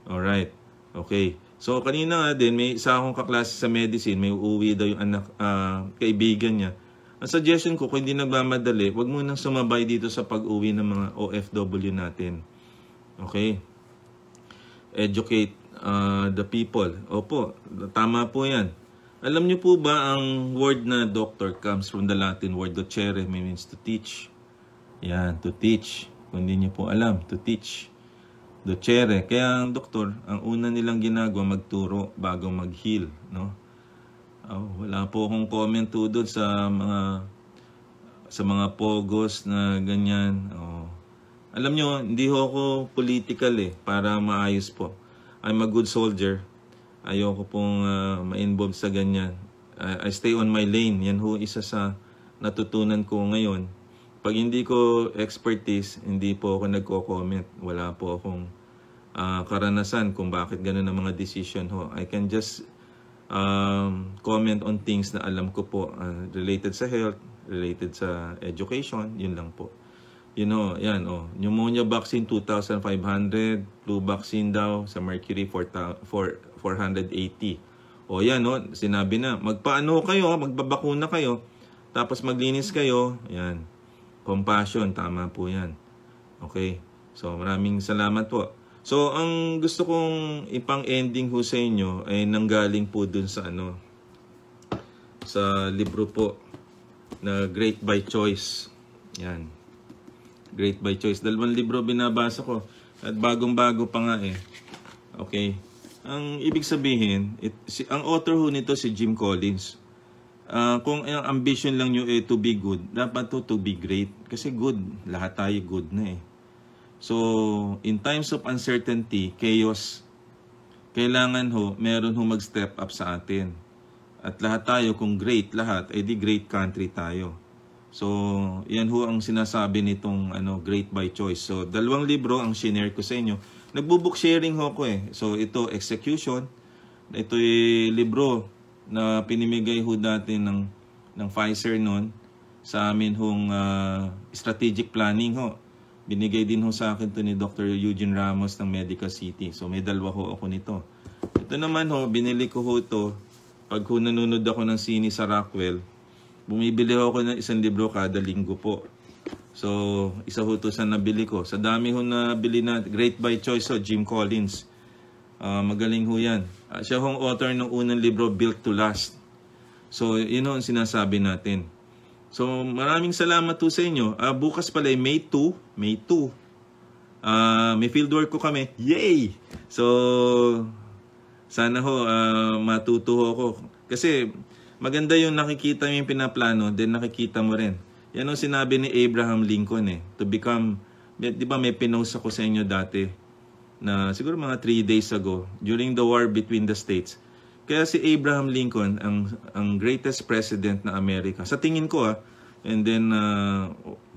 Alright. Okay. So kanina nga din, may isa akong kaklase sa medicine, may uuwi daw yung anak, kaibigan niya. Ang suggestion ko, kung hindi nagmamadali, wag mo nang sumabay dito sa pag-uwi ng mga OFW natin. Okay? Educate the people. Opo, tama po yan. Alam niyo po ba ang word na doctor comes from the Latin word docere, means to teach. Yan, to teach. Kung hindi niyo po alam, to teach. Docere. Kaya ang doktor, ang una nilang ginagawa, magturo bago mag-heal. No? Wala po akong comment to doon sa mga pogos na ganyan. Alam niyo, hindi ho ako political para maayos po. I'm a good soldier. Ayoko pong ma-involve sa ganyan. I stay on my lane. Yan ho isa sa natutunan ko ngayon. Pag hindi ko expertise, hindi po ako nagko-comment. Wala po akong karanasan kung bakit ganun ang mga decision ho. I can just comment on things na alam ko po related sa health, related sa education. Yun lang po. You know, yan pneumonia vaccine 2,500, flu vaccine daw sa Mercury 480. Yan sinabi na, magpaano kayo, magbabakuna kayo, tapos maglinis kayo. Yan. Compassion, tama po yan. Okay. So maraming salamat po. So ang gusto kong ipang-ending ho sa inyo ay nanggaling po dun sa sa libro po na Great by Choice. Yan. Great by Choice. 2 libro binabasa ko at bagong-bago pa nga Okay. Ang ibig sabihin, ang author ho nito si Jim Collins. Kung ang ambition lang nyo to be good, dapat to be great. Kasi good, lahat tayo good na So, in times of uncertainty, chaos, kailangan meron mag-step up sa atin. At lahat tayo, kung great lahat, di great country tayo. So, yan ang sinasabi nitong Great by Choice. So, 2 libro ang shinare ko sa inyo. Nagbo-book sharing ko So, ito, Execution. Ito libro na pinimigay natin ng Pfizer noon sa amin strategic planning Binigay din sa akin to ni Dr. Eugene Ramos ng Medical City. So, may 2 ako nito. Ito naman binili ko ito pag nanonood ako ng sine sa Rockwell. Bumibili ako ng 1 libro kada linggo po. So, isa to sa nabili ko. Sa dami nabili na Great by Choice Jim Collins. Magaling yan. Siya author ng unang libro, Built to Last. So, yun ang sinasabi natin. So, maraming salamat sa inyo. Bukas pala May 2. May fieldwork ko kami. Yay! So, sana matuto ako. Kasi, maganda yung nakikita mo yung pinaplano, then nakikita mo rin. Yan ang sinabi ni Abraham Lincoln To become, di ba may pinost ako sa inyo dati, na siguro mga 3 days ago, during the war between the states. Kaya si Abraham Lincoln, ang greatest president na Amerika. Sa tingin ko and then,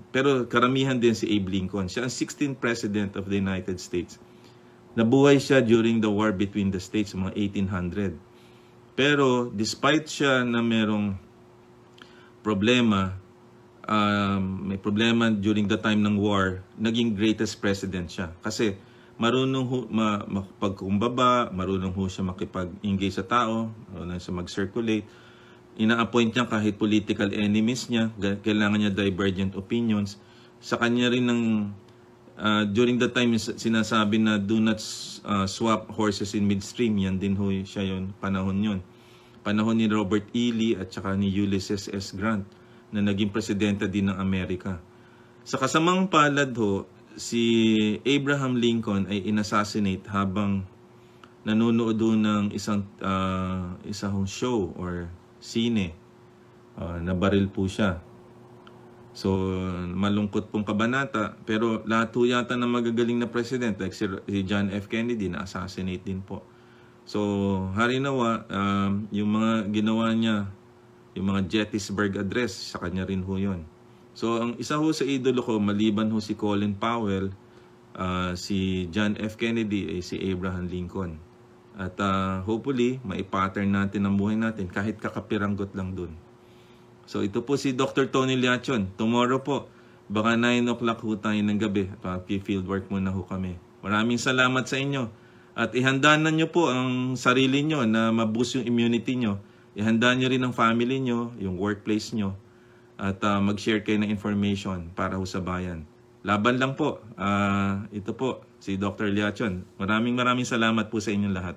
pero karamihan din si Abe Lincoln. Siya ang 16th president of the United States. Nabuhay siya during the war between the states, mga 1800. Pero despite siya na merong problema, may problema during the time ng war, naging greatest president siya. Kasi marunong ho, makipagkumbaba, marunong ho siya makipag-engage sa tao, marunong siya mag-circulate. Ina-appoint niya kahit political enemies niya, kailangan niya divergent opinions. Sa kanya rin ng during that time sinasabi na do not swap horses in midstream, yan din ho siya yun, panahon yun. Panahon ni Robert E. Lee at saka ni Ulysses S. Grant na naging presidente din ng Amerika. Sa kasamang palad ho, si Abraham Lincoln ay inassassinate habang nanonood ho ng isang show or sine. Nabaril po siya. So, malungkot pong kabanata. Pero lahat po yata ng magagaling na president, like si John F. Kennedy, na-assassinate din po. So, harinawa, yung mga ginawa niya, yung mga Gettysburg Address, sa kanya rin ho yun. So, ang isa ho sa idolo ko, maliban ho si Colin Powell, si John F. Kennedy, ay si Abraham Lincoln. At hopefully, maipattern natin ang buhay natin kahit kakapiranggot lang dun. So, ito po si Dr. Tony Liachon. Tomorrow po, baka 9 o'clock ho tayo ng gabi. Fieldwork muna ho kami. Maraming salamat sa inyo. At ihandaan nyo po ang sarili nyo na ma-boost yung immunity nyo. Ihandaan nyo rin ang family nyo, yung workplace nyo. At mag-share kayo ng information para ho sa bayan. Laban lang po. Ito po, si Dr. Liachon. Maraming salamat po sa inyong lahat.